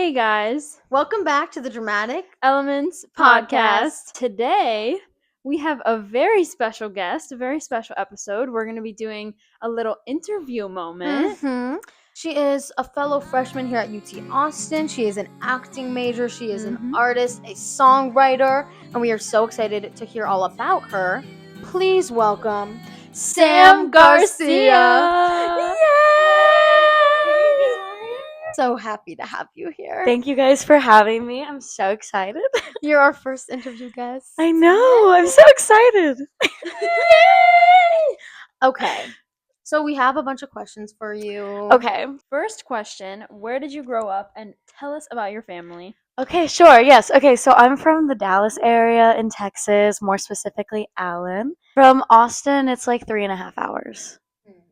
Hey guys, Welcome back to the Dramatic Elements Podcast. Today we have a very special guest, a very special episode. We're going to be doing a little interview moment. She is a fellow freshman here at UT Austin. She is an acting major. She is an artist, a songwriter, and we are so excited to hear all about her. Please welcome Sam Garcia. Yay! So happy to have you here. Thank you guys for having me. I'm so excited. You're our first interview guest. I know. I'm so excited. Yay! Okay. So we have a bunch of questions for you. Okay. First question, where did you grow up and tell us about your family? Okay, sure. Yes. Okay, so I'm from the Dallas area in Texas, more specifically Allen. From Austin, it's like 3.5 hours.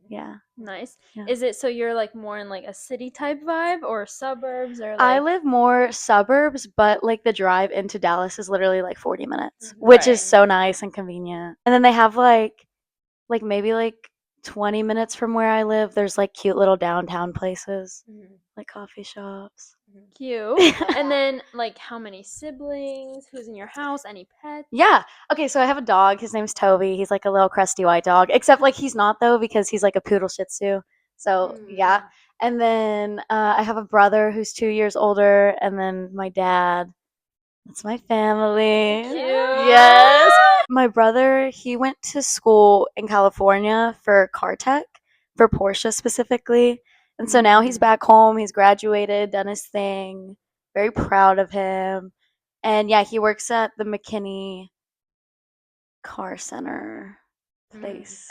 Yeah. Nice. Yeah. Is it so you're like more in like a city type vibe or suburbs or like I live more suburbs, but like the drive into Dallas is literally like 40 minutes, which is so nice and convenient. And then they have like maybe like 20 minutes from where I live, there's like cute little downtown places, like coffee shops. Cute. And then like how many siblings? Who's in your house? Any pets? Yeah. Okay, so I have a dog. His name's Toby. He's like a little crusty white dog. Except like he's not though because he's like a poodle shih tzu. So yeah. And then I have a brother who's 2 years older, and then my dad. That's my family. Cute. Yes. My brother, he went to school in California for car tech, for Porsche specifically. And so now he's back home. He's graduated, done his thing. Very proud of him. And yeah, he works at the McKinney Car Center place.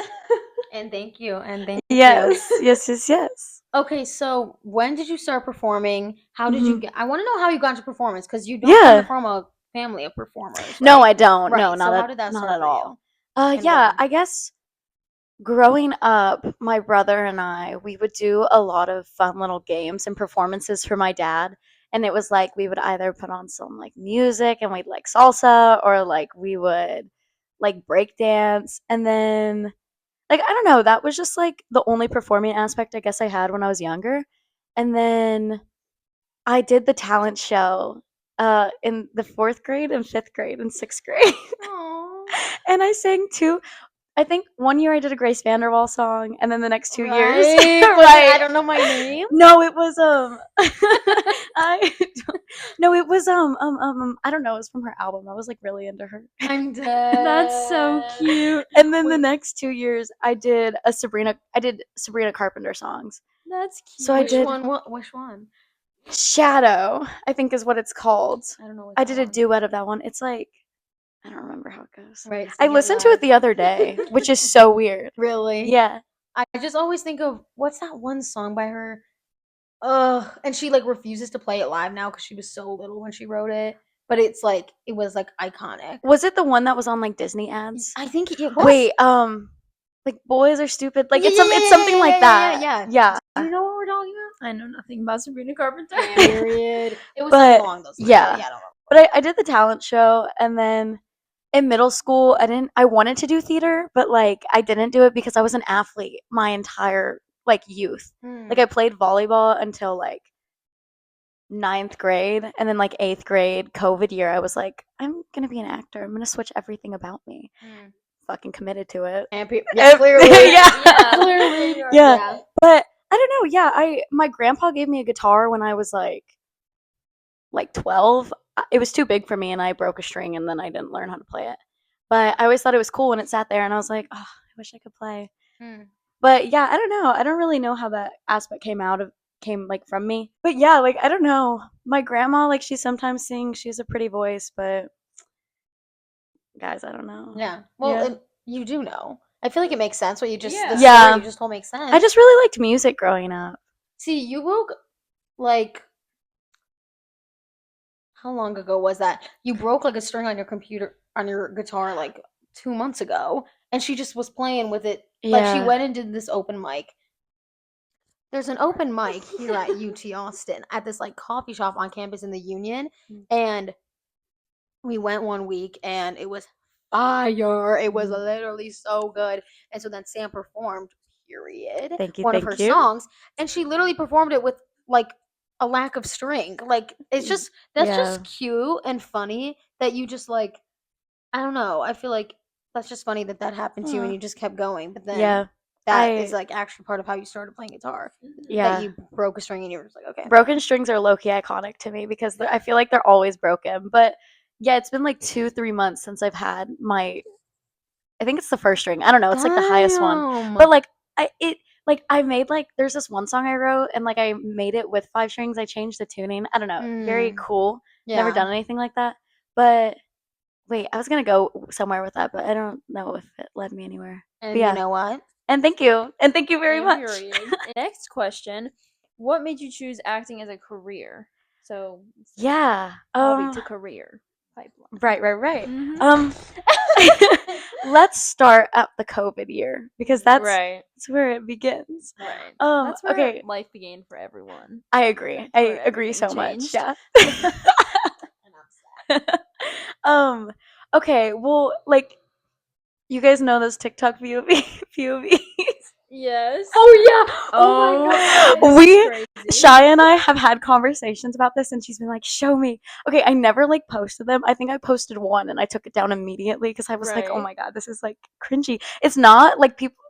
And thank you. Yes, yes. Okay, so when did you start performing? How did you get? I want to know how you got into performance because you don't Yeah. come from a family of performers. Right? No, I don't. Right. No, So not how did that not start at for all. And Yeah, when? I guess growing up, my brother and I, we would do a lot of fun little games and performances for my dad. And it was like we would either put on some like music and we'd like salsa, or like we would like break dance. And then like I don't know, that was just like the only performing aspect I guess I had when I was younger. And then I did the talent show in the 4th grade and 5th grade and 6th grade. And I sang I think 1 year I did a Grace Vanderwaal song, and then the next 2 years, right? I don't know my name. No, it was no, it was I don't know. It was from her album. I was like really into her. I'm dead. That's so cute. And then the next 2 years, I did Sabrina Carpenter songs. That's cute. So I Which did one? Which one? Shadow, I think is what it's called. I don't know. I did a duet of that one. It's like I don't remember how it goes. Right. I listened to it the other day, which is so weird. Really? Yeah. I just always think of what's that one song by her? And she like refuses to play it live now because she was so little when she wrote it. But it's like it was like iconic. Was it the one that was on like Disney ads? I think it was. Wait, like boys are stupid. Like it's something like that. Yeah. You know what we're talking about? I know nothing about Sabrina Carpenter. Period. It was But, something along those lines. yeah. I don't know. But I did the talent show, and then in middle school, I wanted to do theater, but like I didn't do it because I was an athlete my entire like youth. Like I played volleyball until like 9th grade, and then like 8th grade, COVID year, I was like, I'm gonna be an actor. I'm gonna switch everything about me. Fucking committed to it. And clearly. Clearly. Yeah. But I don't know. Yeah, my grandpa gave me a guitar when I was like 12. It was too big for me, and I broke a string, and then I didn't learn how to play it. But I always thought it was cool when it sat there, and I was like, oh, I wish I could play. But yeah, I don't know. I don't really know how that aspect came like from me. But yeah, like I don't know. My grandma, like she sometimes sings. She has a pretty voice, but guys, I don't know. Yeah. Well, you do know. I feel like it makes sense what you just the Yeah. story you just told makes sense. I just really liked music growing up. See, you broke like how long ago was that? You broke like a string on your guitar like 2 months ago, and she just was playing with it. Like she went and did this open mic. There's an open mic here at UT Austin at this like coffee shop on campus in the Union, and we went one week and it was fire. It was literally so good. And so then Sam performed, period. Thank you. One of her songs, and she literally performed it with like a lack of strength. Like it's just that's just cute and funny that you just like I don't know. I feel like that's just funny that happened to you and you just kept going. But then that is like actually part of how you started playing guitar. That you broke a string and you were just like, okay. Broken strings are low key iconic to me because I feel like they're always broken. But yeah, it's been like 2-3 months since I've had my. I think it's the first string. I don't know. It's like the highest one. But like I made like there's this one song I wrote and like I made it with 5 strings. I changed the tuning. I don't know. Very cool. Yeah. Never done anything like that. But wait, I was gonna go somewhere with that, but I don't know if it led me anywhere. And you know what? And thank you. And thank you very much. Next question. What made you choose acting as a career? So yeah. Hobby to career pipeline. Right. Let's start at the COVID year because that's where it begins. Right. That's where life began for everyone. I agree. I agree so much. Yeah. Okay, well, like you guys know those TikTok POVs? Yes. Oh yeah. Oh my god. Shaya and I have had conversations about this and she's been like, show me. Okay, I never like posted them. I think I posted one and I took it down immediately because I was like, oh my god, this is like cringy. It's not like people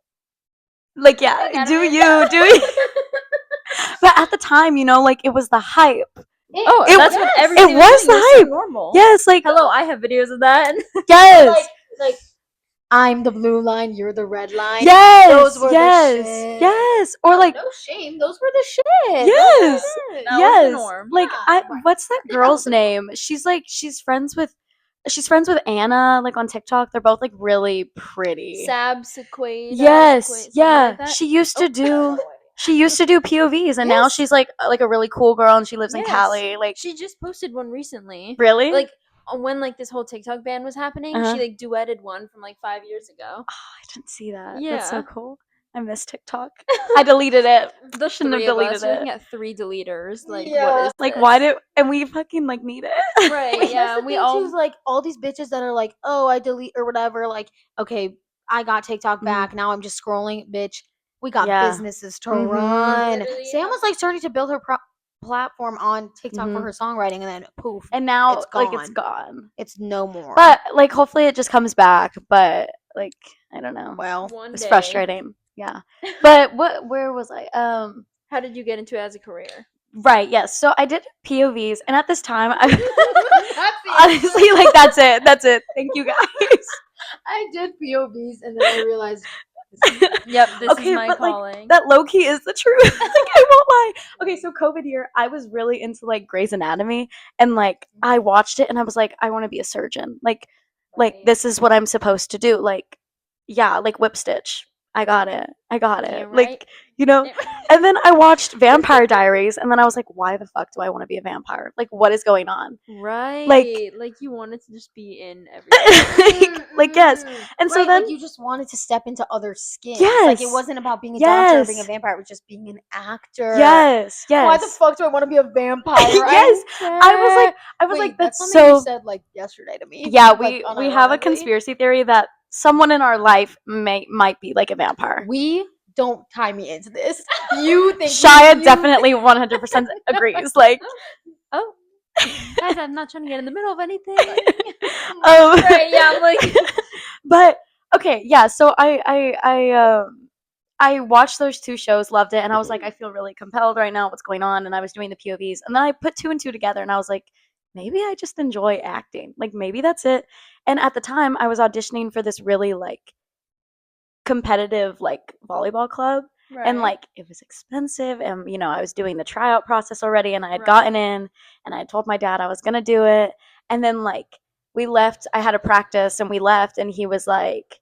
like do you but at the time, you know, like it was the hype. That's what everything was the hype. So normal. Yes, like hello, I have videos of that. Yes. Like I'm the blue line, you're the red line. Yes, those were the shit. Yes, or like no shame, those were the shit. Yes, that was the norm. Like what's that girl's name? She's friends with Anna, like on TikTok. They're both like really pretty. Sab Sequade. Yes, yeah. Like she used to do POVs, and now she's like a really cool girl, and she lives in Cali. Like she just posted one recently. Really? Like when like this whole TikTok ban was happening, she like duetted one from like 5 years ago. Oh, I didn't see that. Yeah, that's so cool. I miss TikTok. I deleted it. Shouldn't have deleted it. Looking at 3 deleters. Like what is like this? why and we fucking like need it. Right. Yeah. We all choose like all these bitches that are like, oh, I delete or whatever. Like, okay, I got TikTok back. Now I'm just scrolling, bitch. We got businesses to run. Literally, Sam was like starting to build her platform on TikTok for her songwriting, and then poof, and now it's gone. Like it's gone. It's no more. But like hopefully it just comes back. But like I don't know. Well, it's frustrating. Yeah. But where was I? How did you get into it as a career? Right. Yes. So I did POVs, and at this time, honestly, like that's it. Thank you guys. I did POVs, and then I realized. This is my calling. Like, that low key is the truth. Like, I won't lie. Okay, so COVID year, I was really into like Grey's Anatomy, and like I watched it, and I was like, I want to be a surgeon. Like this is what I'm supposed to do. Like, yeah, like whip stitch. I got it. Right. Like, you know. And then I watched Vampire Diaries, and then I was like, why the fuck do I want to be a vampire? Like, what is going on? Right. Like you wanted to just be in everything. like yes. And so then like you just wanted to step into other skins. Yes. Like it wasn't about being a doctor or being a vampire. It was just being an actor. Yes. Why the fuck do I want to be a vampire? Yes. I was like that's something so you said like yesterday to me. Yeah, we have a conspiracy theory that someone in our life might be like a vampire. Don't tie me into this. You think Shaya definitely 100% agrees. Like, oh, guys, I'm not trying to get in the middle of anything. Right? Yeah, I'm like, but okay, yeah. So I watched those 2 shows, loved it, and I was like, I feel really compelled right now. What's going on? And I was doing the POVs, and then I put 2 and 2 together, and I was like, maybe I just enjoy acting. Like maybe that's it. And at the time, I was auditioning for this really like competitive like volleyball club. Right. And like it was expensive, and you know I was doing the tryout process already, and I had gotten in, and I told my dad I was gonna do it, and then like we left. I had a practice, and we left, and he was like,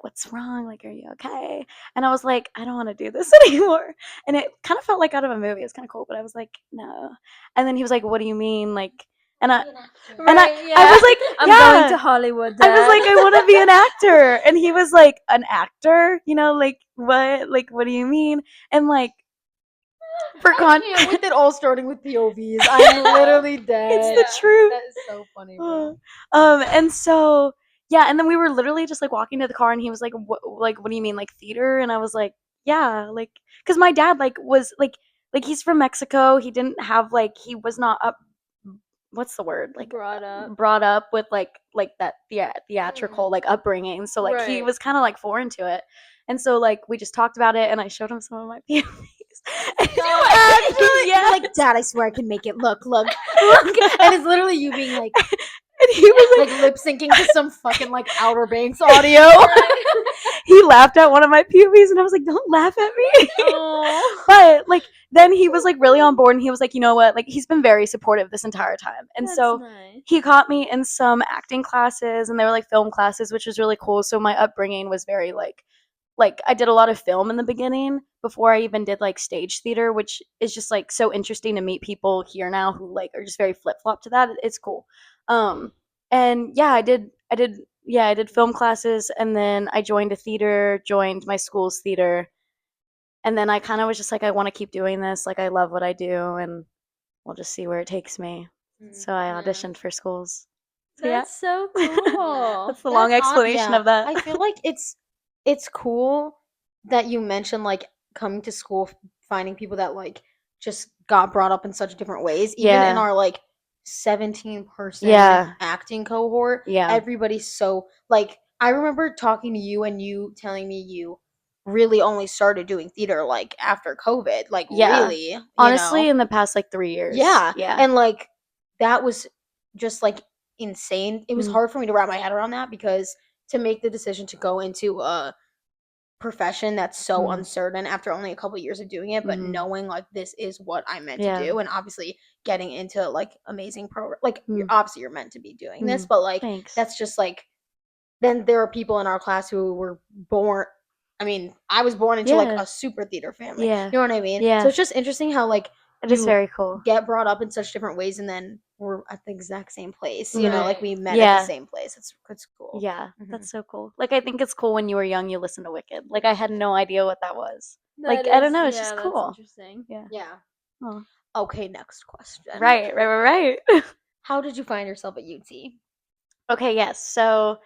what's wrong? Like, are you okay? And I was like, I don't want to do this anymore. And it kind of felt like out of a movie. It was kind of cool, but I was like, no. And then he was like, what do you mean? Like, and I was like, I'm going to Hollywood. Dad. I was like, I want to be an actor. And he was like, an actor? You know, like, what? Like, what do you mean? And like, with it all starting with POVs. I'm literally dead. It's the truth. That is so funny, bro. And so, yeah, and then we were literally just like walking to the car, and he was like, what do you mean, like theater? And I was like, yeah, like, because my dad like was like, like he's from Mexico. He didn't have like he was not up. What's the word? Like brought up with like that theatrical like upbringing. So like he Right. was kind of like foreign to it, and so like we just talked about it, and I showed him some of my POVs. You're like, Dad, I swear I can make it. Look, and it's literally you being like, and he was like lip syncing to some fucking like Outer Banks audio. He laughed at one of my POVs, and I was like, "Don't laugh at me." Oh. But like then he was like really on board, and he was like, "You know what? Like he's been very supportive this entire time." And That's so nice. he caught me in some acting classes, and they were like film classes, which was really cool. So my upbringing was very like I did a lot of film in the beginning before I even did like stage theater, which is just like so interesting to meet people here now who like are just very flip flop to that. It's cool. And yeah, I did film classes, and then I joined a theater, joined my school's theater, and then I kind of was just like, I want to keep doing this. Like I love what I do, and we'll just see where it takes me. So I auditioned for schools. So yeah, That's so cool. that's the long explanation of that. I feel like it's cool that you mentioned like coming to school, finding people that like just got brought up in such different ways. Even in Yeah. our like 17-person Yeah. acting cohort, Yeah. everybody's so like. I remember talking to you and you telling me you really only started doing theater like after COVID. Like Yeah. really, you Honestly, know? in the past like 3 years. Yeah. Yeah. And like that was just like insane. It was Mhm. hard for me to wrap my head around that because to make the decision to go into a profession that's so Mhm. uncertain after only a couple years of doing it, but Mhm. knowing like this is what I'm meant Yeah. to do, and obviously getting into like amazing program, like Mm. obviously you're meant to be doing this, Mm. but like Thanks. that's just like then there are people in our class who were born. I mean, I was born into like Yeah. a super theater family. Yeah. You know what I mean? Yeah. So it's just interesting how like It is you very cool. get brought up in such different ways and then we're at the exact same place. You know, like Right. we met at Yeah. the same place. It's cool. Yeah, Mhm. that's so cool. Like I think it's cool when you were young you listened to Wicked. Like I had no idea what that was. Like That I don't is- know, it's yeah, just that's cool. interesting. Yeah. Yeah. Oh. Okay, next question. Right. How did you find yourself at UT? Okay, yes. So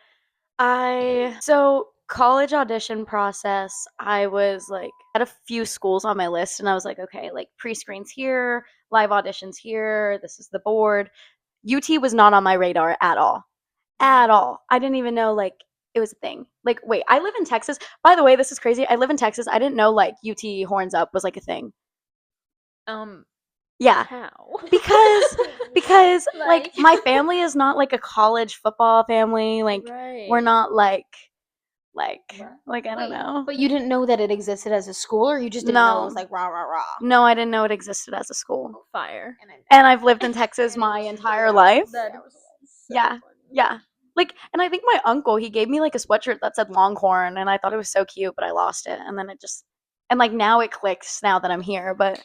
college audition process, I was like had a few schools on my list, and I was like, okay, like pre-screens here, live auditions here, this is the board. UT was not on my radar at all. At all. I didn't even know like it was a thing. Like wait, I live in Texas. By the way, this is crazy. I live in Texas. I didn't know like UT Horns Up was like a thing. Yeah. How? Because like my family is not like a college football family. Like we're Right. not like I Wait, don't know. But you didn't know that it existed as a school, or you just didn't know it was No. like rah rah rah. No, I didn't know it existed as a school. Fire. And I've lived in Texas my entire life. That is so Yeah. funny. Yeah. Like, and I think my uncle, he gave me like a sweatshirt that said Longhorn, and I thought it was so cute, but I lost it. And then it just, and like now it clicks now that I'm here, but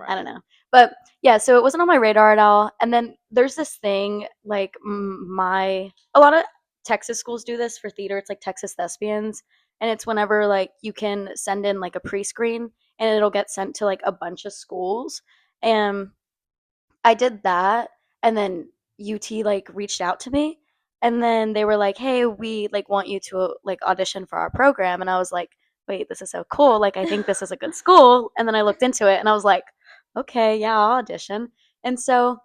I don't know. But yeah, so it wasn't on my radar at all. And then there's this thing, like, a lot of Texas schools do this for theater. It's like Texas Thespians. And it's whenever like you can send in like a pre screen and it'll get sent to like a bunch of schools. And I did that, and then UT like reached out to me, and then they were like, "Hey, we like want you to like audition for our program." And I was like, "Wait, this is so cool. Like I think this is a good school." And then I looked into it and I was like, "Okay, yeah, I'll audition." And so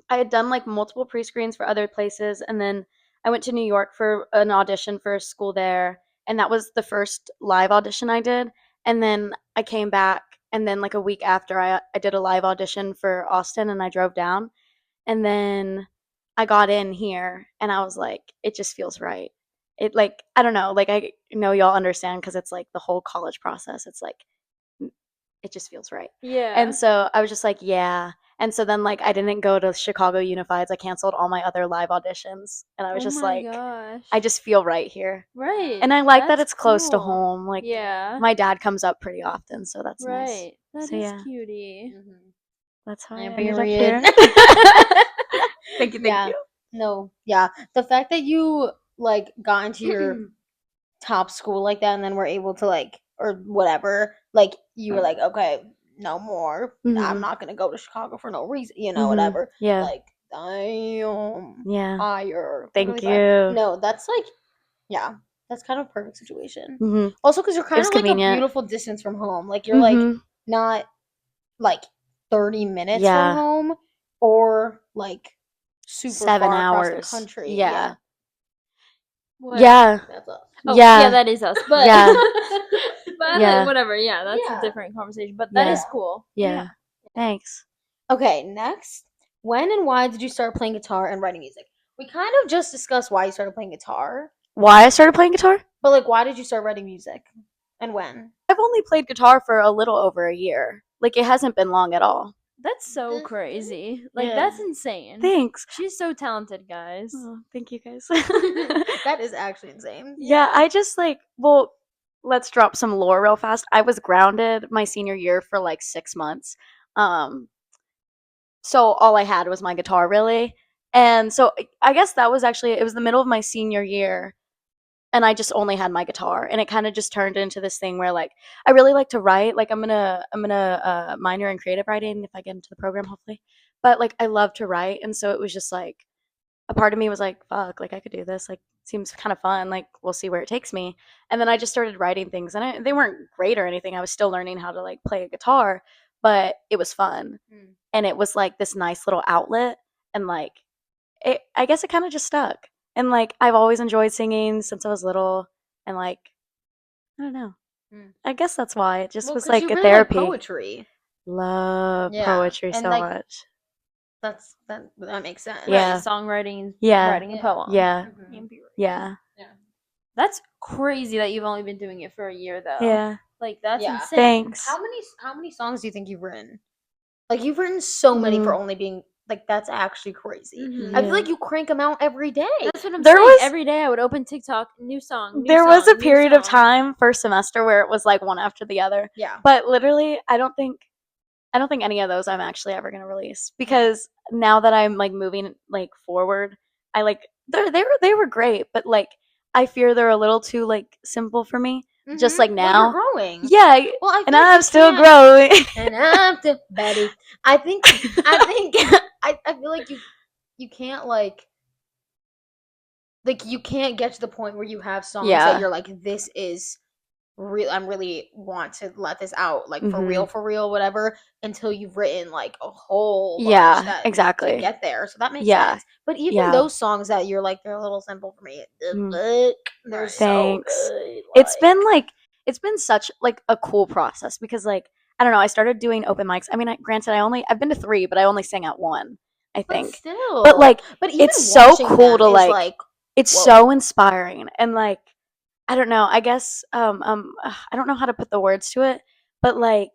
I had done like multiple pre-screens for other places, and then I went to New York for an audition for a school there, and that was the first live audition I did. And then I came back, and then like a week after I did a live audition for Austin, and I drove down, and then I got in here, and I was like, it just feels right. It like I don't know, like I know y'all understand because it's like the whole college process. It's like it just feels right. Yeah. And so I was just like, yeah. And so then like I didn't go to Chicago Unifieds. I canceled all my other live auditions. And I was just like, gosh. I just feel right here. Right. And I like that That's it's close to cool. home. Like Yeah. my dad comes up pretty often, so that's nice. Right. That So is yeah, cutie. that's how I And ended up period. here. Thank you. Yeah. No, yeah. The fact that you like got into your top school like that and then were able to like or whatever, like you were like, okay, no more. I'm Mhm. not gonna go to Chicago for no reason, you know, Mhm. whatever. Yeah. Like, damn, Yeah. fire. Thank Literally fire. you. No, that's like, yeah, that's kind of a perfect situation. Mhm. Also, because you're kind was of like a convenient. beautiful distance from home. Like you're like Mhm. not like 30 minutes Yeah. from home or like super 7 far across hours. the country. Yeah. What? Yeah. That's us. Oh, Yeah. yeah, that is us. But Yeah. but Yeah. whatever. Yeah, that's Yeah. a different conversation. But that Yeah. is cool. Yeah. Thanks. Okay, next. When and why did you start playing guitar and writing music? We kind of just discussed why you started playing guitar, Why I started playing guitar? but like, why did you start writing music and when? I've only played guitar for a little over a year. Like, it hasn't been long at all. That's so crazy. Like Yeah. that's insane. Thanks. She's so talented, guys. Oh, thank you guys. That is actually insane. Yeah, I just well, let's drop some lore real fast. I was grounded my senior year for like 6 months. So all I had was my guitar really. And so I guess that was actually it was the middle of my senior year and I just only had my guitar and it kind of just turned into this thing where like I really like to write. Like I'm gonna minor in creative writing if I get into the program hopefully. But like I love to write and so it was just like a part of me was like, fuck, like I could do this. Like seems kind of fun. Like we'll see where it takes me. And then I just started writing things and they weren't great or anything. I was still learning how to like play a guitar, but it was fun. And it was like this nice little outlet and like I guess it kind of just stuck. And like I've always enjoyed singing since I was little and like I don't know. I guess that's why it just was 'cause like you a really therapy. like poetry. Love Yeah, poetry and, so like, much. That makes sense. Yeah. Right, songwriting, Yeah. writing a poem. Yeah. Mhm. Yeah. That's crazy that you've only been doing it for a year though. Yeah. Like that's Yeah. insane. Thanks. How many songs do you think you've written? Like you've written so many for Mm. only being like that's actually crazy. Mhm. I feel Yeah. like you crank them out every day. That's what I'm There saying. was- Every day I would open TikTok, new song. New There song, was a new period of song. time first semester where it was like one after the other. Yeah. But literally, I don't think any of those I'm actually ever gonna release because now that I'm like moving like forward, I like they were great, but like I fear they're a little too like simple for me. Just like Well, now, you're growing. yeah. Well, I And feel like I'm you still can't- growing. And I'm still Betty. I think I feel like you can't like you can't get to the point where you have songs Yeah. that you're like this is real. I'm really want to let this out like Mhm. for real, whatever. Until you've written like a whole bunch Yeah, that exactly. to get there. So that makes Yeah. sense. But even Yeah. those songs that you're like they're a little simple for me. Mhm. They're Thanks. so good. It's been such like a cool process because like I don't know, I started doing open mics. I mean, granted I've been to 3, but I only sang at 1, I but think. still. But like but even it's so watching cool to them is, like it's whoa. so inspiring and like I don't know, I guess I don't know how to put the words to it, but like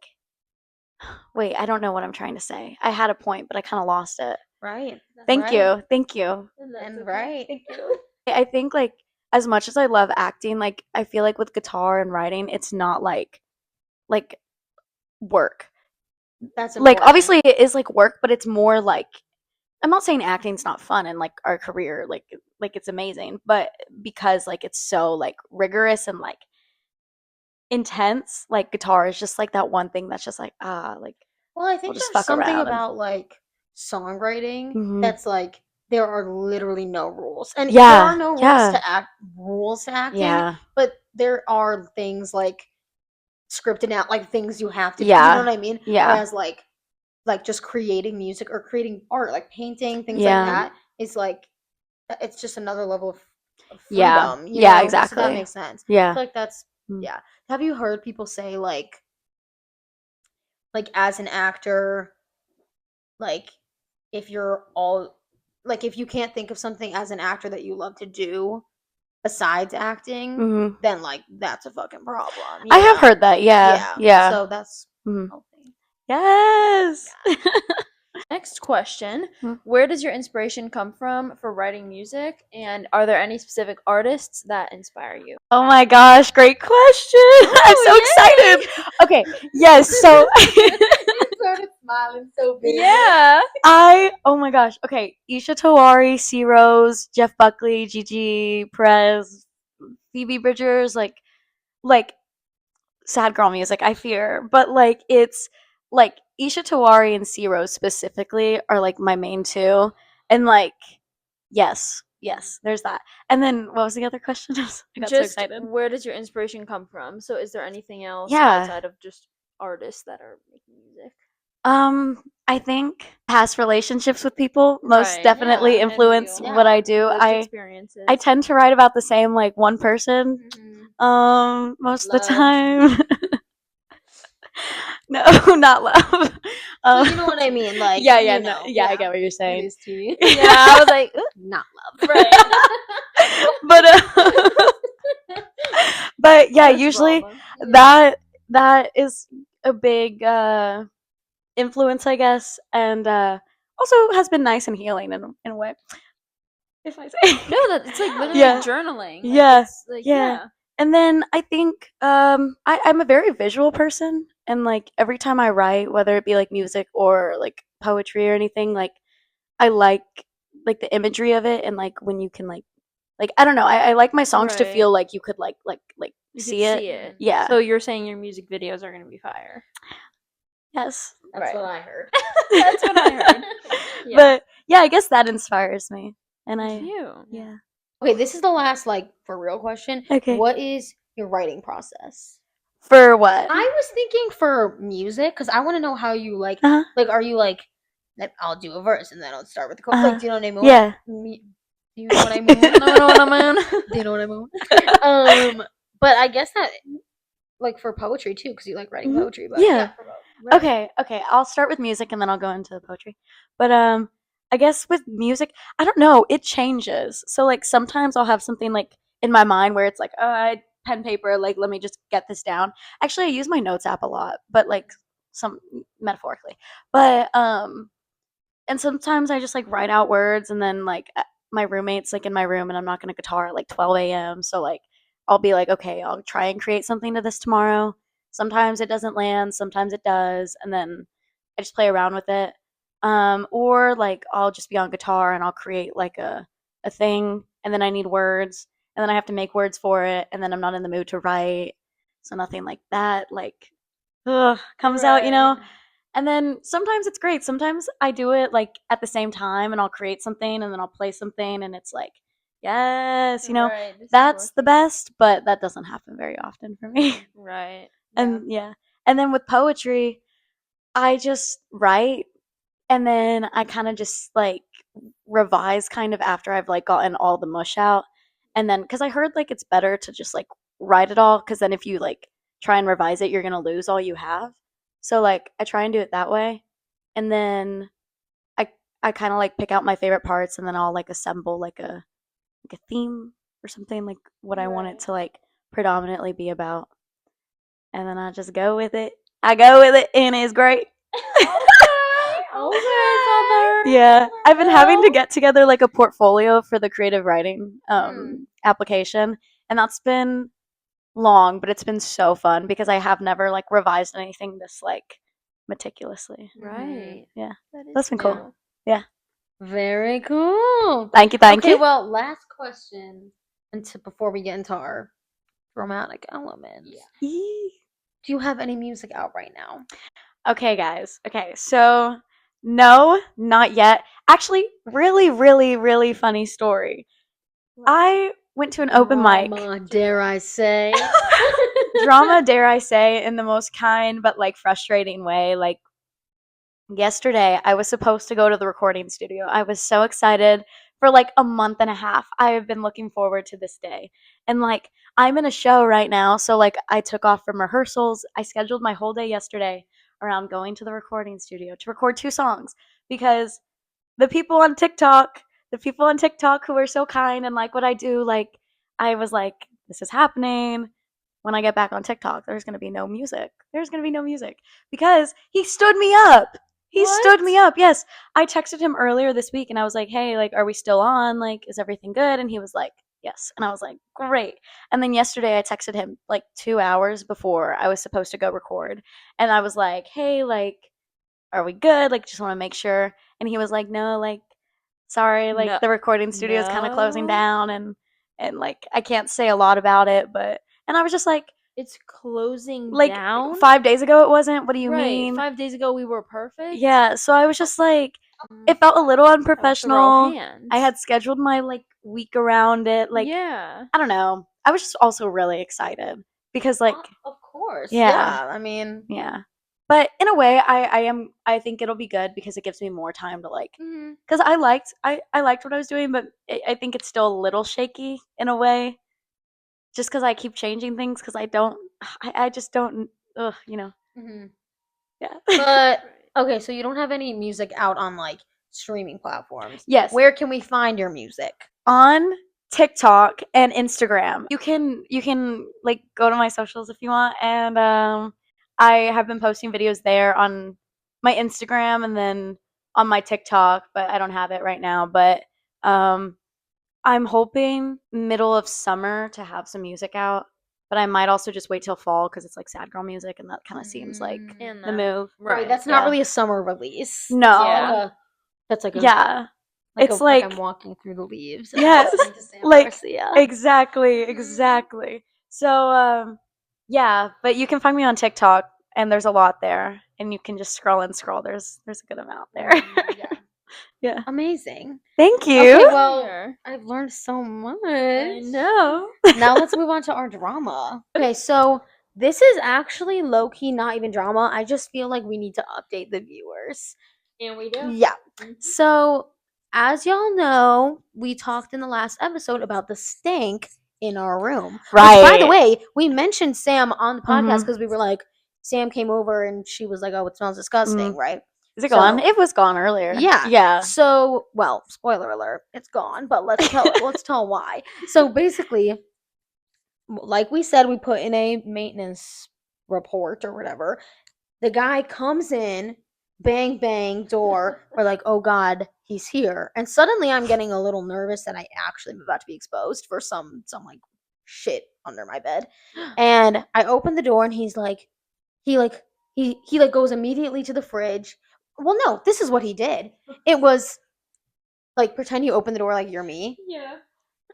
wait, I don't know what I'm trying to say. I had a point, but I kind of lost it. Right. Thank Right. you. Thank you. And right. I think like as much as I love acting, like I feel like with guitar and writing, it's not like work. That's Like important. obviously it is like work, but it's more like I'm not saying acting's not fun and like our career like it's amazing, but because like it's so like rigorous and like intense, like guitar is just like that one thing that's just like like Well, I think just there's fuck something around and- about like songwriting Mhm. that's like there are literally no rules, and Yeah, there are no rules yeah. to acting. Yeah. But there are things like scripted out, like things you have to do. Yeah, You know what I mean? yeah. Whereas like just creating music or creating art, like painting things Yeah. like that, is like it's just another level of Yeah. freedom. Yeah, So that exactly. makes sense. I Yeah. feel like that's Mm. yeah. Have you heard people say like as an actor, like if you're all like if you can't think of something as an actor that you love to do besides acting, Mhm. then like that's a fucking problem. I have heard that. Yeah. Yeah. So that's Mhm. healthy. Yes. Next question. Hmm. Where does your inspiration come from for writing music? And are there any specific artists that inspire you? Oh my gosh, great question. I'm so excited. Okay, yes, so You started smiling so big. Yeah. oh my gosh. Okay, Isha Tawari, C Rose, Jeff Buckley, Gigi Perez, Phoebe Bridgers, like sad girl music, I fear. But like it's like Isha Tawari and C Rose specifically are like my main two. And like yes, there's that. And then what was the other question? I got so Just excited. where does your inspiration come from? So is there anything else Yeah. outside of just artists that are making music? I think past relationships with people most Right, definitely yeah, influence and what I do. lived experiences. I tend to write about the same like one person most of the Love. time. No, not love. So you know what I mean? Like, yeah, you no, know, yeah, I get what you're it saying. is to you. Yeah, I was like, "Ooh." Not love. Right. But but yeah, That's usually drama. that is a big influence, I guess, and also has been nice and healing in a way. If I say No, that it's like literally yeah, journaling. Like, yeah, it's like yeah. And then I think I'm a very visual person, and like every time I write, whether it be like music or like poetry or anything, like I like the imagery of it, and like when you can like I don't know, I like my songs to Right. feel like you could like You see could it. see it. Yeah. So you're saying your music videos are gonna be fire. Yes. That's Right. what I heard. That's what I heard. Yeah. But yeah, I guess that inspires me, and Cute. yeah. Okay, this is the last like for real question. Okay. What is your writing process? For what? I was thinking for music because I want to know how you like. Uh-huh. Like, are you like, I'll do a verse and then I'll start with the chorus. Uh-huh. Like, do you know what I mean? Yeah. Do you know what I mean? I know what I mean. Do you know what I mean? But I guess that like for poetry too, because you like writing Mhm. poetry. But Yeah. for both. Right. Okay. I'll start with music and then I'll go into poetry. But I guess with music, I don't know, it changes. So like sometimes I'll have something like in my mind where it's like, oh, I pen paper, like let me just get this down. Actually, I use my notes app a lot, but like some metaphorically. But and sometimes I just like write out words and then like my roommate's like in my room and I'm not gonna guitar at like 12 a.m. So like I'll be like, okay, I'll try and create something to this tomorrow. Sometimes it doesn't land, sometimes it does, and then I just play around with it. Or like I'll just be on guitar and I'll create like a thing and then I need words and then I have to make words for it and then I'm not in the mood to write. So nothing like that like comes out, you know? And then sometimes it's great. Sometimes I do it like at the same time and I'll create something and then I'll play something and it's like, yes, you know, Right, this is that's the working. best, but that doesn't happen very often for me. Right. And yeah. And then with poetry, I just write and then I kind of just like revise kind of after I've like gotten all the mush out. And then cuz I heard like it's better to just like write it all cuz then if you like try and revise it, you're going to lose all you have. So like I try and do it that way. And then I I kind of like pick out my favorite parts and then I'll like assemble like a theme or something like what I want it to like predominantly be about. And then I just go with it. I go with it and it's great. Okay, Yeah, I've been having to get together like a portfolio for the creative writing application, and that's been long, but it's been so fun because I have never like revised anything this like meticulously. Right. Yeah, That is that's been cool. cool. Yeah, Very cool. thank you. Okay, well, last question, before we get into our dramatic elements. Yee. Do you have any music out right now? Okay, guys. Okay, so no, not yet. Actually, really, really, really funny story. I went to an open mic. Drama, dare I say? Drama, dare I say, in the most kind but like frustrating way. Like yesterday, I was supposed to go to the recording studio. I was so excited for like a month and a half. I have been looking forward to this day. And like, I'm in a show right now. So like, I took off from rehearsals. I scheduled my whole day yesterday around going to the recording studio to record 2 songs because the people on TikTok, the people on TikTok who are so kind and like what I do, like, I was like, this is happening. When I get back on TikTok, there's going to be no music. There's going to be no music because he stood me up. He stood me up. Yes. I texted him earlier this week and I was like, hey, like, are we still on? Like, is everything good? And he was like, yes. And I was like, great. And then yesterday I texted him like 2 hours before I was supposed to go record. And I was like, hey, like, are we good? Like, just want to make sure. And he was like, no, like, sorry, like, No. the recording studio is kind of closing No. down and like, I can't say a lot about it, but, and I was just like, It's closing like down. 5 days ago it wasn't. What do you Right. mean? 5 days ago we were perfect. Yeah, so I was just like, it felt a little Throw unprofessional. hands. I had scheduled my like week around it. Like, yeah. I don't know. I was just also really excited because like, Of course. Yeah. Yeah. I mean, yeah. But in a way, I think it'll be good because it gives me more time to like, because I liked what I was doing, but I think it's still a little shaky in a way, just because I keep changing things because I just don't, you know, yeah. But okay, so you don't have any music out on like streaming platforms. Yes. Where can we find your music? On TikTok and Instagram. You can like go to my socials if you want, and I have been posting videos there on my Instagram and then on my TikTok, but I don't have it right now. But I'm hoping middle of summer to have some music out. But I might also just wait till fall because it's like sad girl music, and that kind of seems like the move. Right, that's not really a summer release. No. That's like a Yeah. It's like like I'm walking through the leaves. Yes, listening to Sam like Garcia. exactly. So yeah, but you can find me on TikTok, and there's a lot there, and you can just scroll and scroll. There's a good amount there. Yeah. Amazing. Thank you. Okay, well, I've learned so much. I know. Now let's move on to our drama. Okay, so this is actually low key not even drama. I just feel like we need to update the viewers. And we do. Yeah. So, as y'all know, we talked in the last episode about the stank in our room. Right. Which, by the way, we mentioned Sam on the podcast Mhm. because we were like, Sam came over and she was like, "Oh, it smells disgusting," right? Is it gone? It was gone earlier. Yeah. Yeah. So, well, spoiler alert, it's gone, but let's tell why. So basically, like we said, we put in a maintenance report or whatever. The guy comes in, bang bang door. We're like, oh god, he's here. And suddenly I'm getting a little nervous that I actually am about to be exposed for some like shit under my bed. And I open the door and he's like, he goes immediately to the fridge. Well, no, this is what he did. It was like pretend you open the door like you're me. Yeah.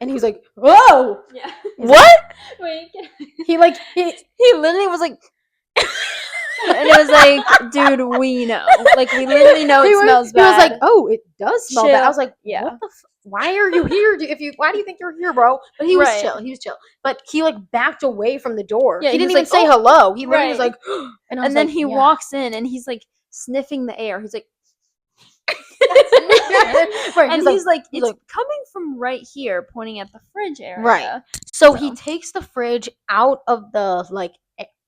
And he was like, whoa! Yeah. What? Wait. He literally was like, And it was like, dude, we know. Like, we literally know it smells bad. He was like, oh, it does smell bad. I was like, Yeah. what the why are you here? Why do you think you're here, bro? But he was chill. He was chill. But he like backed away from the door. Yeah, he didn't was even like, say hello. He literally was like, and then he walks in and he's like sniffing the air. He's like, right, and he's like, it's like, coming from right here, pointing at the fridge area. Right. So he takes the fridge out of the like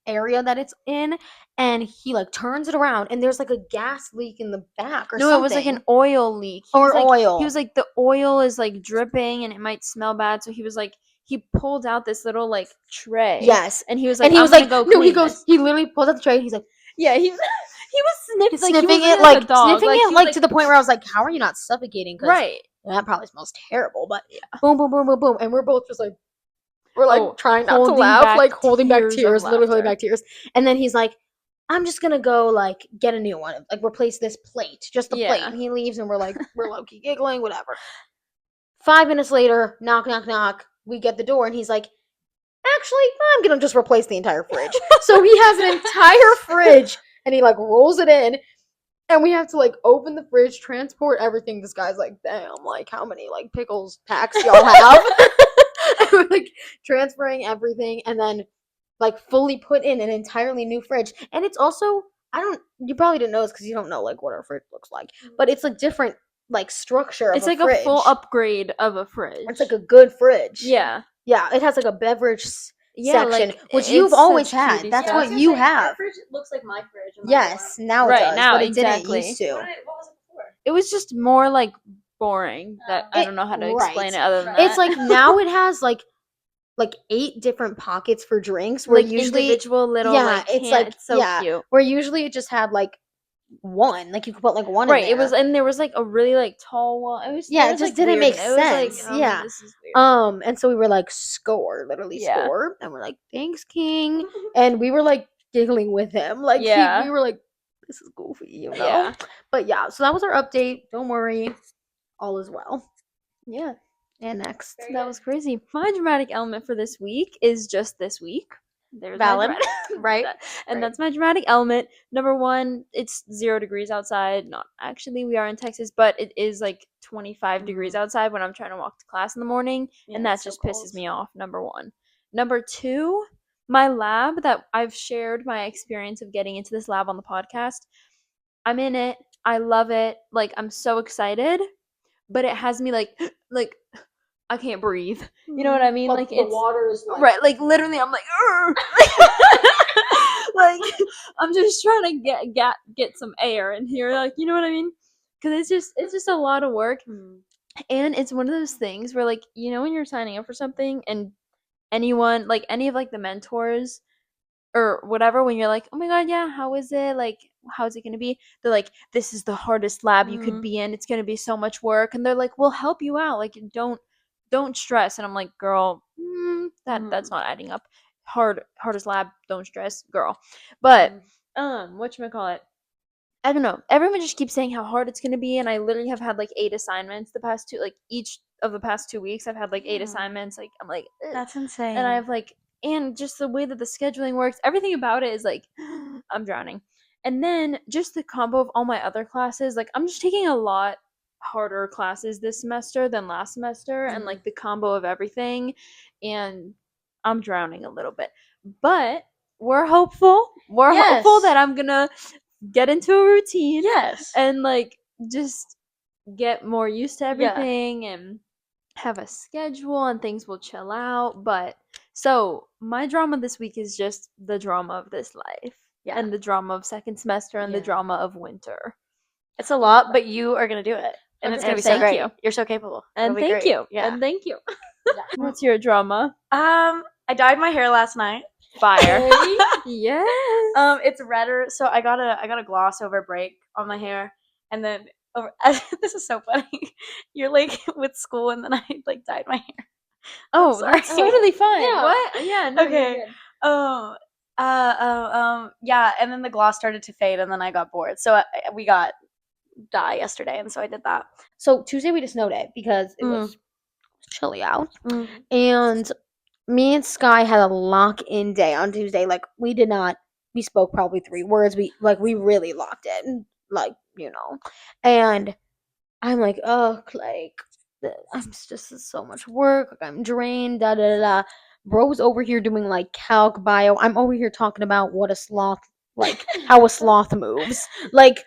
area that it's in, and he like turns it around, and there's like a gas leak in the back or something. No, it was like an oil leak. Oil. He was like, the oil is like dripping and it might smell bad. So he was like, he pulled out this little like tray. Yes. And he was like, he literally pulled out the tray and he's like, yeah, he was sniffing it like to the point where I was like, how are you not suffocating? Right. That probably smells terrible, but boom, boom, boom, boom, boom. And we're both just like, we're like trying not to laugh, like holding back tears, literally holding back tears. And then he's like, I'm just gonna go like get a new one, like replace this plate, just the plate. And he leaves and we're like, we're low-key giggling, whatever. 5 minutes later, knock, knock, knock. We get the door and he's like, actually, I'm gonna just replace the entire fridge. So he has an entire fridge and he like rolls it in. And we have to like open the fridge, transport everything. This guy's like, damn, like how many like pickles packs y'all have? And we're like transferring everything and then like fully put in an entirely new fridge. And it's also, you probably didn't know this because you don't know like what our fridge looks like, but it's like different like structure of it's like fridge. A full upgrade of a fridge. It's like a good fridge. Yeah. Yeah, it has like a beverage section, like, which you've always had. That's what you have. Our fridge looks like my fridge. Yes, now it does, but it didn't used to. What was it before? It was just more like boring. That I don't know how to explain it other than that. It's like now it has like 8 different pockets for drinks. Where like usually individual little it's so cute. Where usually it just had like one, like you could put like one right in there. It was, and there was like a really like tall one. It just like, didn't weird. make It was sense. like, this is weird. And so we were like, literally score, and we're like, thanks, King. And we were like giggling with him, like we were like, this is goofy, you know. Yeah. But yeah, so that was our update. Don't worry, all is well. Yeah. And next, that was crazy. My dramatic element for this week is just this week. There's valid, right? And that's my dramatic element. Number 1, it's 0 degrees outside. Not actually, we are in Texas, but it is like 25 degrees outside when I'm trying to walk to class in the morning, and that just pisses me off. Number 1. Number 2, my lab that I've shared my experience of getting into this lab on the podcast. I'm in it. I love it. Like, I'm so excited, but it has me like like I can't breathe. You know what I mean? Like the water is like right. Like literally, I'm like, like I'm just trying to get some air in here. Like, you know what I mean? Because it's just a lot of work, and it's one of those things where, like, you know, when you're signing up for something and anyone, like any of like the mentors or whatever, when you're like, oh my god, yeah, how is it, like, how's it going to be, they're like, this is the hardest lab you could be in, it's going to be so much work, and they're like, we'll help you out, like, don't stress. And I'm like, girl, that's not adding up. Hardest lab, don't stress, girl. But whatchamacallit, I don't know. Everyone just keeps saying how hard it's gonna be, and I literally have had like 8 assignments the past two, like each of the past 2 weeks. I've had like 8 assignments. Like, I'm like, ugh. That's insane. And I have like, and just the way that the scheduling works, everything about it is like, I'm drowning. And then just the combo of all my other classes, like I'm just taking a lot harder classes this semester than last semester, and like the combo of everything, and I'm drowning a little bit. But we're hopeful. We're hopeful that I'm gonna get into a routine. Yes. And like just get more used to everything and have a schedule, and things will chill out. But so my drama this week is just the drama of this life. Yeah. And the drama of second semester and the drama of winter. It's a lot, but you are gonna do it. And it's gonna be so great. You're so capable. And thank you. Yeah. And thank you. What's your drama? I dyed my hair last night. Fire. Yes. It's redder, so I got a gloss over break on my hair, and then over. This is so funny. You're like with school, and then I like dyed my hair. Oh, that's totally fine. Yeah. What? Yeah. No, okay. Yeah, and then the gloss started to fade, and then I got bored, so we got dye yesterday, and so I did that. So Tuesday we just snowed it because it was chilly out, and me and Skye had a lock-in day on Tuesday. Like, we spoke probably 3 words. We really locked in, like, you know. And I'm like, oh, like, this is so much work. Like, I'm drained. Da da da da. Bro's over here doing like calc bio. I'm over here talking about what a sloth, like, how a sloth moves. Like,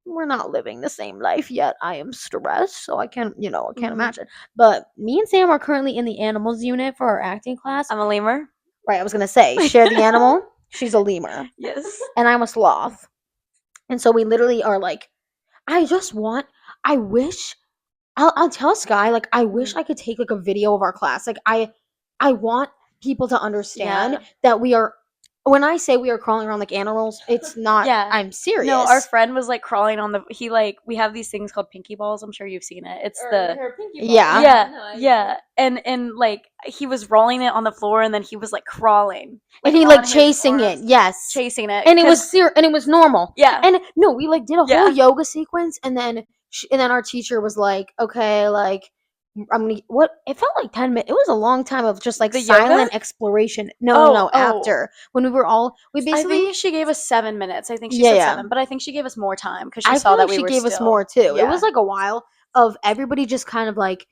we're not living the same life yet. I am stressed, so I can't imagine. But me and Sam are currently in the animals unit for our acting class. I'm a lemur. Right, I was gonna say, share the animal. She's a lemur. Yes. And I'm a sloth. And so we literally are like, I wish, I'll tell Skye, like, I wish I could take like a video of our class. Like, I want people to understand that we are, when I say we are crawling around like animals, it's not, I'm serious. No, our friend was like crawling on we have these things called pinky balls. I'm sure you've seen it. It's her pinky ball. Yeah. And like he was rolling it on the floor, and then he was like crawling. And he like chasing it. Yes. Chasing it. And it was normal. Yeah. And no, we like did a whole yoga sequence, and then our teacher was like, okay, like, it felt like 10 minutes. It was a long time of just like the silent yoga? Exploration. No, after. When we basically, I think she gave us 7 minutes. I think she said 7, but I think she gave us more time because she saw that we were she gave us more too. Yeah. It was like a while of everybody just kind of like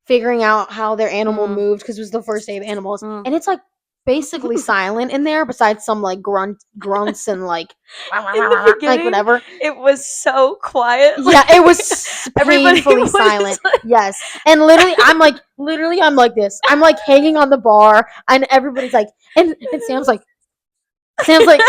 figuring out how their animal moved, because it was the first day of animals. And it's like basically silent in there, besides some like grunts and like like whatever. It was so quiet. Yeah, it was painfully silent. Yes. And literally I'm like this. I'm like hanging on the bar, and everybody's like, and Sam's like like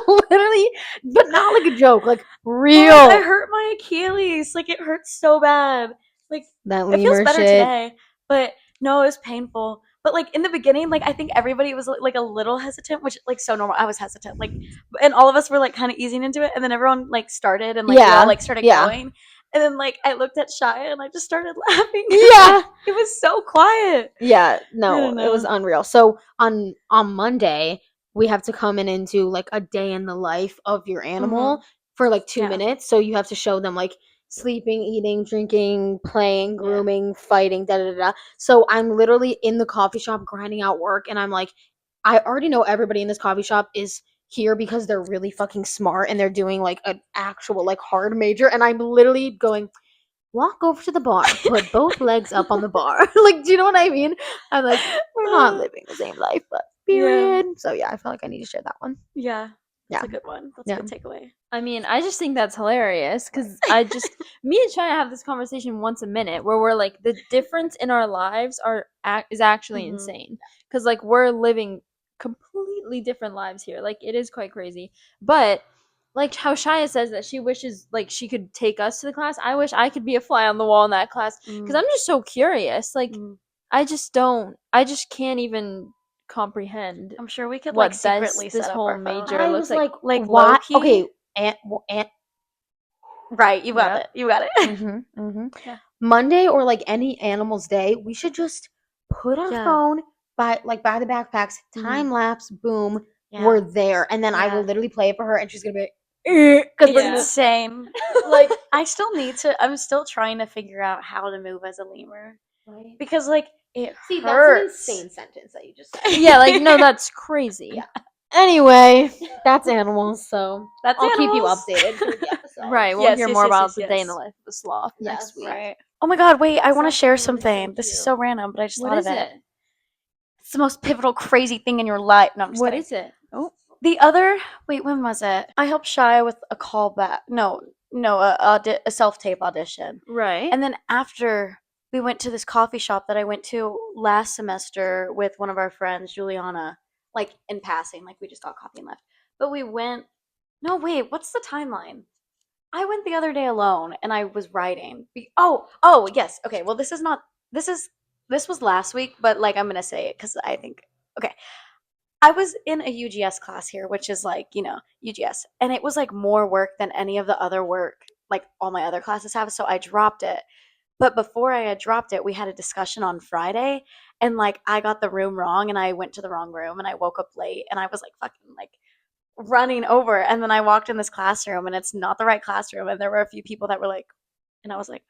literally, but not like a joke, like real. I hurt my Achilles. Like, it hurts so bad. Like, that it feels better today, but no, it was painful. But like in the beginning, like I think everybody was like a little hesitant, which like so normal. I was hesitant, like, and all of us were like kind of easing into it, and then everyone like started, and like we all like started going, and then like I looked at Shaya and I just started laughing. Yeah, it was so quiet. Yeah, no, it was unreal. So on Monday we have to come in and do like a day in the life of your animal for like 2 minutes. So you have to show them like sleeping, eating, drinking, playing, grooming, fighting, da da da. So I'm literally in the coffee shop grinding out work, and I'm like, I already know everybody in this coffee shop is here because they're really fucking smart and they're doing like an actual like hard major, and I'm literally going, walk over to the bar, put both legs up on the bar. Like, do you know what I mean? I'm like, we're not living the same life, but period. So yeah, I feel like I need to share that one. Yeah. That's Yeah. a good one. That's Yeah. a good takeaway. I mean, I just think that's hilarious because me and Shia have this conversation once a minute where we're like, the difference in our lives is actually Mhm. insane because like we're living completely different lives here. Like it is quite crazy, but like how Shia says that she wishes like she could take us to the class. I wish I could be a fly on the wall in that class because I'm just so curious. Like I just can't even comprehend I'm sure we could what like secretly this set up whole our phone. major I looks was like, Like, why? low-key? Okay, Right, you got Yep. it. You got it. Yeah. Monday or like any animals day, we should just put our Yeah. phone by the backpacks, time lapse, boom, Yeah. we're there, and then I will Yeah. literally play it for her, and she's gonna be like, It's Yeah. insane. Like, I'm still trying to figure out how to move as a lemur. right? Because, like, it See, hurts. that's an insane sentence that you just said. Yeah, like no, that's crazy. Yeah. Anyway, that's animals, so That's I'll keep you animals. updated through the episode. Right, we'll Yes, hear yes, more yes, about yes, the day in yes. the life of a sloth Yes, next week. Right. Oh my god, wait, I want to Sounds share really, really something. This is cute. so random, but I just What thought is of it. it? It's the most pivotal, crazy thing in your life. No, I'm just What kidding. is it? Oh, When was it? I helped Shia with a callback. No, a self-tape audition. right. And then after we went to this coffee shop that I went to last semester with one of our friends, Juliana, like in passing, like we just got coffee and left. But we went, no, wait, what's the timeline? I went the other day alone and I was writing. Oh, yes. Okay, well, this was last week, but like I'm going to say it because I think, okay. I was in a UGS class here, which is like, UGS, and it was like more work than any of the other work, like all my other classes have. So I dropped it. But before I had dropped it, we had a discussion on Friday, and like I got the room wrong, and I went to the wrong room, and I woke up late, and I was like fucking like running over. And then I walked in this classroom, and it's not the right classroom, and there were a few people that were like, and I was like,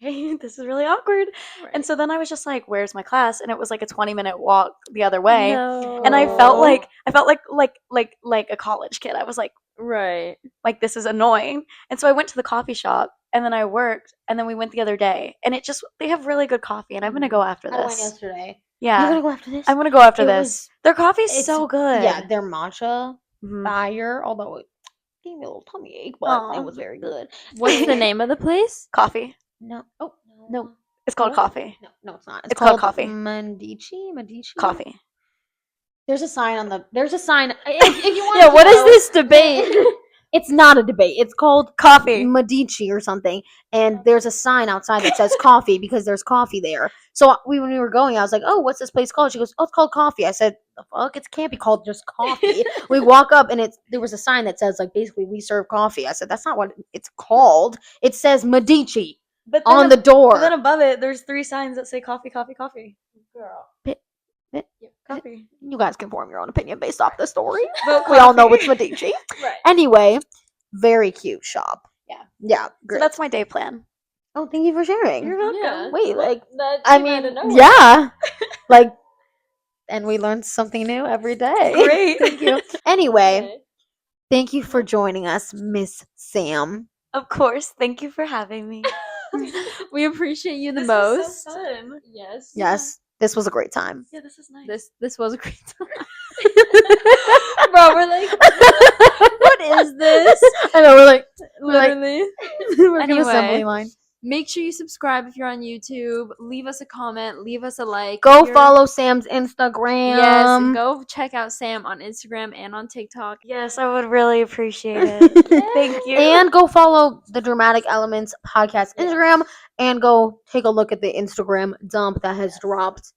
okay, this is really awkward. Right. And so then I was just like, where's my class? And it was like a 20-minute walk the other way. No. And I felt like a college kid. I was like right. this is annoying. And so I went to the coffee shop and then I worked and then we went the other day. And they have really good coffee and I'm going to go after I went this. yesterday. Yeah. You're gonna go after this? I'm going to go after It this. Their coffee's it's- so good. Yeah, their matcha Mhm. fire, although it gave me a little tummy ache, but Aw. it was very good. What's the name of the place? Coffee. No. Oh, No. It's called What? coffee. No, it's not. It's called coffee. Medici? Coffee. There's a sign there's a sign. If you want Yeah, to what is know- this debate? It's not a debate. It's called Coffee. Medici or something. And there's a sign outside that says coffee because there's coffee there. So when we were going, I was like, oh, what's this place called? She goes, oh, it's called Coffee. I said, the fuck? It can't be called just coffee. We walk up and there was a sign that says, like, basically, we serve coffee. I said, that's not what it's called. It says Medici But on the door. But then above it, there's 3 signs that say coffee, coffee, coffee. Girl. Coffee. You guys can form your own opinion based off the story. Vote We all know coffee. it's Medici. Right. Anyway, very cute shop. Yeah. Yeah, So great. that's my day plan. Oh, thank you for sharing. You're welcome. Yeah. Wait, like, That I came out mean, of nowhere. yeah. Like, and we learn something new every day. Great. Thank you. Anyway, Okay. thank you for joining us, Miss Sam. Of course. Thank you for having me. We appreciate you the This most. was so fun. Yes. Yes, this was a great time. Yeah, this is nice. This was a great time. Bro, we're like, what is this? I know, we're like, Literally. we're gonna Anyway. assembly line. Make sure you subscribe if you're on YouTube. Leave us a comment. Leave us a like. Go If you're- follow Sam's Instagram. Yes, go check out Sam on Instagram and on TikTok. Yes, I would really appreciate it. Thank you. And go follow the Dramatic Elements podcast Instagram and go take a look at the Instagram dump that has dropped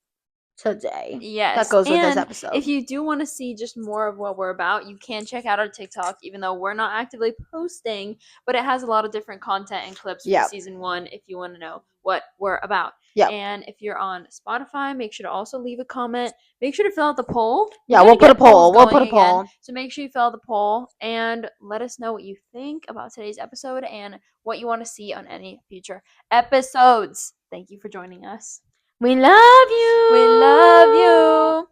today. Yes. That goes with this and episode. If you do want to see just more of what we're about, you can check out our TikTok, even though we're not actively posting, but it has a lot of different content and clips from Yep. season 1 if you want to know what we're about. Yep. And if you're on Spotify, make sure to also leave a comment. Make sure to fill out the poll. Yeah, We're we'll gonna put get a poll. polls We'll put a going again. poll. So make sure you fill out the poll and let us know what you think about today's episode and what you want to see on any future episodes. Thank you for joining us. We love you. We love you.